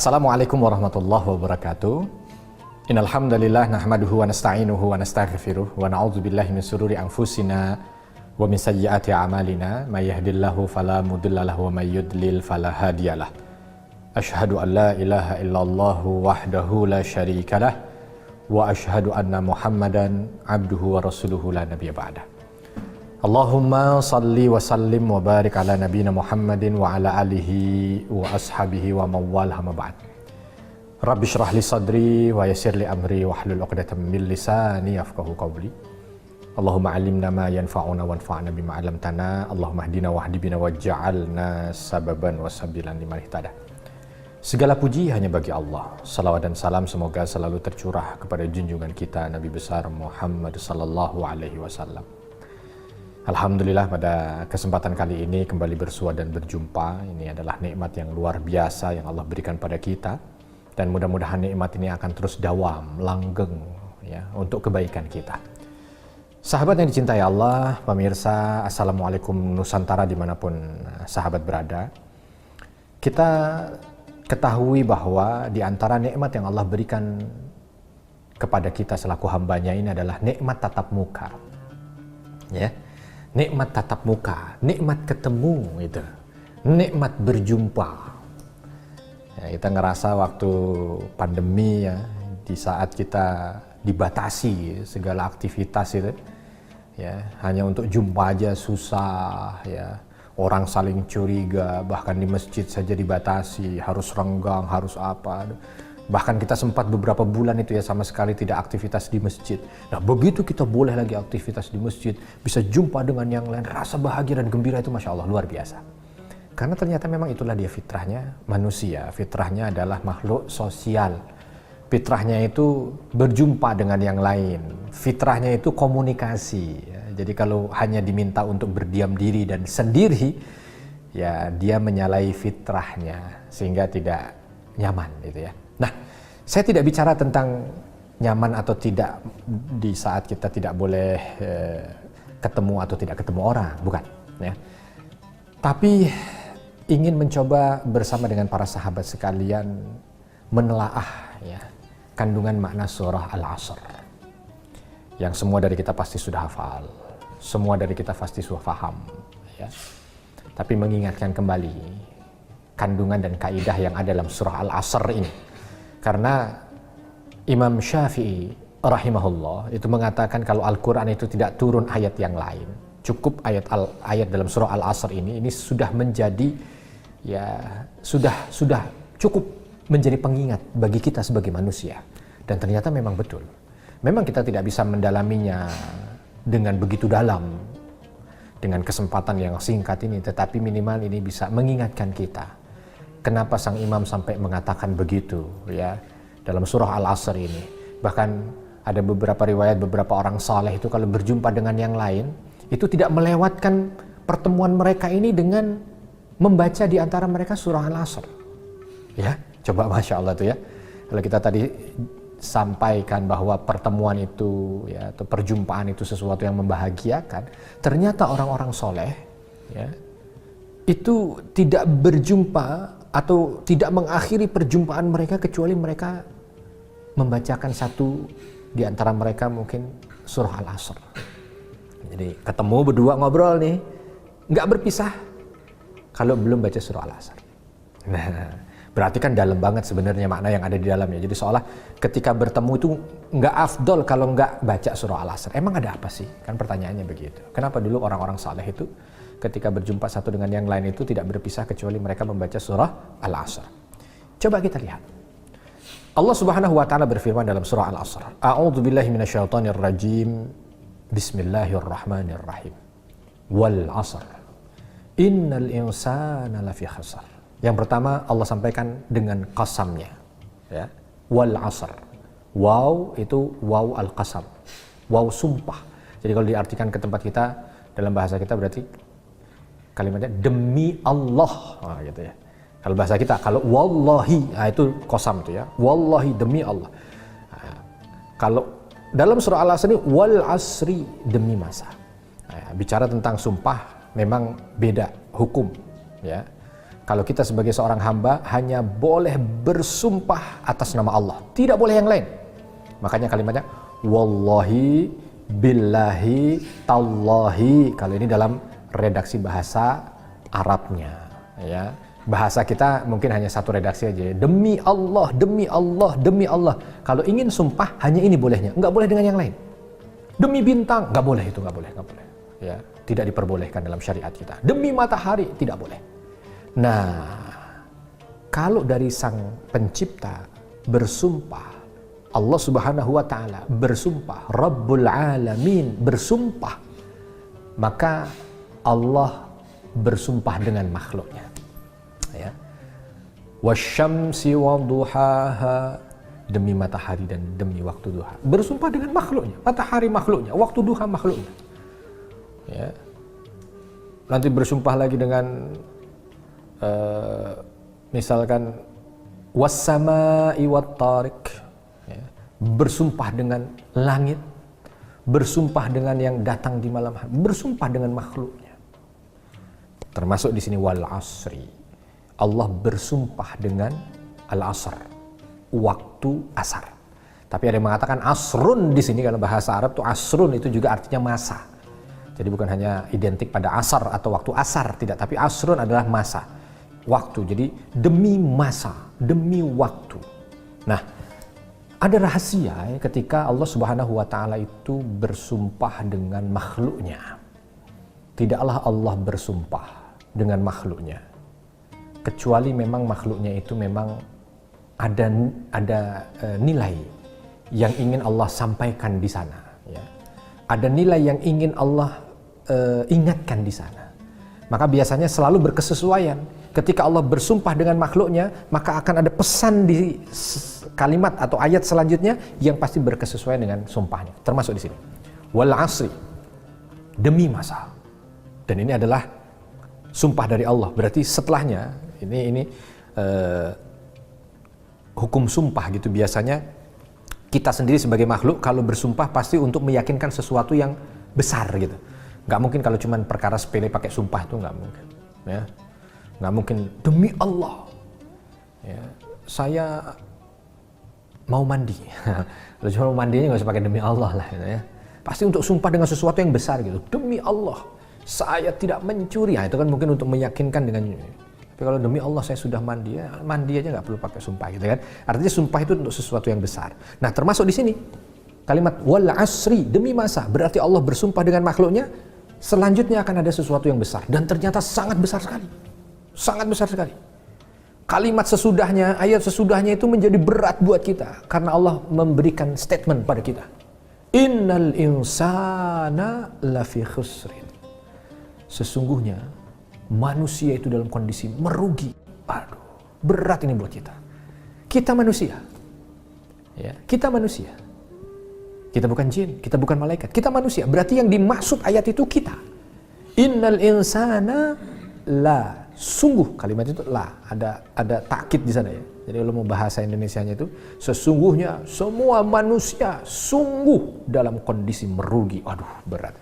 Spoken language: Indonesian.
Assalamualaikum warahmatullahi wabarakatuh. Innal hamdalillah nahmaduhu wa nasta'inuhu wa nastaghfiruh wa na'udzu billahi min shururi anfusina wa min sayyiati a'malina may yahdihillahu fala mudilla lahu wa may yudlil fala hadiyalah. Asyhadu an la ilaha illallah wahdahu la syarikalah wa asyhadu anna Muhammadan abduhu wa rasuluhu la nabiyya ba'dah. Allahumma salli wa sallim wa barik ala nabiyina Muhammadin wa ala alihi wa ashabihi wa mawwalha ma ba'd. Rabbi shrah li sadri wa yassir li amri wa hlul 'uqdatam min lisani yafqahu qawli. Allahumma 'allimna ma yanfa'una wanfa'na bima 'allamtana. Allahumma hdina wahdi bina waj'alna sababan wa sabilan liman ihtada. Segala puji hanya bagi Allah. Salawat dan salam semoga selalu tercurah kepada junjungan kita Nabi besar Muhammad sallallahu alaihi wasallam. Alhamdulillah pada kesempatan kali ini kembali bersua dan berjumpa. Ini adalah nikmat yang luar biasa yang Allah berikan pada kita. Dan mudah-mudahan nikmat ini akan terus dawam, langgeng ya, untuk kebaikan kita. Sahabat yang dicintai Allah, pemirsa, Assalamualaikum Nusantara dimanapun sahabat berada. Kita ketahui bahwa di antara nikmat yang Allah berikan kepada kita selaku hambanya ini adalah nikmat tatap muka. Ya. Nikmat tatap muka, nikmat ketemu itu, nikmat berjumpa. Ya, kita ngerasa waktu pandemi ya, di saat kita dibatasi segala aktivitas itu, ya hanya untuk jumpa aja susah, ya orang saling curiga, bahkan di masjid saja dibatasi, harus renggang, harus apa. Bahkan kita sempat beberapa bulan itu ya sama sekali tidak aktivitas di masjid. Nah begitu kita boleh lagi aktivitas di masjid, bisa jumpa dengan yang lain, rasa bahagia dan gembira itu Masya Allah luar biasa. Karena ternyata memang itulah dia fitrahnya manusia. Fitrahnya adalah makhluk sosial. Fitrahnya itu berjumpa dengan yang lain. Fitrahnya itu komunikasi. Ya. Jadi kalau hanya diminta untuk berdiam diri dan sendiri, ya dia menyalahi fitrahnya sehingga tidak nyaman gitu ya. Nah, saya tidak bicara tentang nyaman atau tidak di saat kita tidak boleh ketemu atau tidak ketemu orang, bukan. Ya. Tapi ingin mencoba bersama dengan para sahabat sekalian menelaah ya, kandungan makna surah Al-Asr. Yang semua dari kita pasti sudah hafal, semua dari kita pasti sudah paham. Ya. Tapi mengingatkan kembali kandungan dan kaidah yang ada dalam surah Al-Asr ini. Karena Imam Syafi'i rahimahullah itu mengatakan kalau Al-Quran itu tidak turun ayat yang lain, cukup ayat dalam surah Al-Asr ini sudah menjadi ya sudah cukup menjadi pengingat bagi kita sebagai manusia. Dan ternyata memang betul. Memang kita tidak bisa mendalaminya dengan begitu dalam dengan kesempatan yang singkat ini, tetapi minimal ini bisa mengingatkan kita. Kenapa sang imam sampai mengatakan begitu ya dalam surah Al-Asr ini. Bahkan ada beberapa riwayat beberapa orang saleh itu kalau berjumpa dengan yang lain itu tidak melewatkan pertemuan mereka ini dengan membaca di antara mereka surah Al-Asr. Ya, coba Masya Allah tuh ya. Kalau kita tadi sampaikan bahwa pertemuan itu ya atau perjumpaan itu sesuatu yang membahagiakan, ternyata orang-orang soleh ya itu tidak berjumpa atau tidak mengakhiri perjumpaan mereka kecuali mereka membacakan satu di antara mereka mungkin surah Al-Asr. Jadi ketemu berdua ngobrol nih, nggak berpisah kalau belum baca surah Al-Asr. Nah, berarti kan dalam banget sebenarnya makna yang ada di dalamnya. Jadi seolah ketika bertemu itu nggak afdol kalau nggak baca surah Al-Asr. Emang ada apa sih? Kan pertanyaannya begitu. Kenapa dulu orang-orang saleh itu ketika berjumpa satu dengan yang lain itu tidak berpisah kecuali mereka membaca surah Al-Asr. Coba kita lihat. Allah Subhanahu wa taala berfirman dalam surah Al-Asr. A'udzu billahi minasyaitonir rajim. Bismillahirrahmanirrahim. Wal 'asr. Innal insana lafi khasar. Yang pertama Allah sampaikan dengan qasamnya. Ya. Wal 'asr. Waw itu waw al-qasam. Waw sumpah. Jadi kalau diartikan ke tempat kita dalam bahasa kita berarti kalimatnya demi Allah, nah, gitu ya. Kalau bahasa kita, kalau wallahi, nah itu qasam tuh ya, wallahi demi Allah. Nah, kalau dalam surah Al-Asr ini wal asri demi masa. Nah, bicara tentang sumpah memang beda hukum, ya. Kalau kita sebagai seorang hamba hanya boleh bersumpah atas nama Allah, tidak boleh yang lain. Makanya kalimatnya wallahi, billahi, tallahi. Kalau ini dalam redaksi bahasa Arabnya, ya. Bahasa kita mungkin hanya satu redaksi aja. Demi Allah, demi Allah, demi Allah. Kalau ingin sumpah hanya ini bolehnya, nggak boleh dengan yang lain. Demi bintang, nggak boleh itu, nggak boleh. Ya, tidak diperbolehkan dalam syariat kita. Demi matahari, tidak boleh. Nah, kalau dari sang pencipta bersumpah, Allah Subhanahu wa Ta'ala bersumpah, Rabbul Alamin bersumpah, maka Allah bersumpah dengan makhluknya. Ya. Wasyamsi waduhaha, demi matahari dan demi waktu duha. Bersumpah dengan makhluknya, matahari makhluknya, waktu duha makhluknya. Ya. Nanti bersumpah lagi dengan misalkan wassama'i wattariq, ya, bersumpah dengan langit, bersumpah dengan yang datang di malam hari, bersumpah dengan makhluknya. Termasuk di sini wal asri, Allah bersumpah dengan al asr, waktu asar. Tapi ada yang mengatakan asrun di sini, karena bahasa Arab tuh asrun itu juga artinya masa. Jadi bukan hanya identik pada asar atau waktu asar, tidak, tapi asrun adalah masa, waktu. Jadi demi masa, demi waktu. Nah, ada rahasia ya, ketika Allah Subhanahu wa Ta'ala itu bersumpah dengan makhluknya. Tidaklah Allah bersumpah dengan makhluknya kecuali memang makhluknya itu memang ada nilai yang ingin Allah sampaikan di sana, ya. Ada nilai yang ingin Allah ingatkan di sana. Maka biasanya selalu berkesesuaian. Ketika Allah bersumpah dengan makhluknya, maka akan ada pesan di kalimat atau ayat selanjutnya yang pasti berkesesuaian dengan sumpahnya. Termasuk di sini. Wal asri, demi masa. Dan ini adalah sumpah dari Allah. Berarti setelahnya ini hukum sumpah gitu. Biasanya kita sendiri sebagai makhluk kalau bersumpah pasti untuk meyakinkan sesuatu yang besar gitu. Nggak mungkin kalau cuman perkara sepele pakai sumpah, itu nggak mungkin. Ya. Nggak mungkin demi Allah, ya, saya mau mandi. Kalau cuma mau mandinya nggak usah pakai demi Allah lah, gitu, ya. Pasti untuk sumpah dengan sesuatu yang besar gitu. Demi Allah, saya tidak mencuri. Nah, itu kan mungkin untuk meyakinkan dengan. Tapi kalau demi Allah saya sudah mandi, ya, mandi aja nggak perlu pakai sumpah gitu kan. Artinya sumpah itu untuk sesuatu yang besar. Nah, termasuk di sini kalimat wal asri, demi masa. Berarti Allah bersumpah dengan makhluknya. Selanjutnya akan ada sesuatu yang besar dan ternyata sangat besar sekali. Sangat besar sekali. Kalimat sesudahnya, ayat sesudahnya itu menjadi berat buat kita karena Allah memberikan statement pada kita. Innal insana lafi khusrin. Sesungguhnya manusia itu dalam kondisi merugi. Aduh, berat ini buat kita. Kita manusia. Ya, kita manusia. Kita bukan jin, kita bukan malaikat, kita manusia. Berarti yang dimaksud ayat itu kita. Innal insana la, sungguh, kalimat itu la, ada takkid di sana ya. Jadi kalau mau bahasa Indonesianya itu sesungguhnya semua manusia sungguh dalam kondisi merugi. Aduh, berat.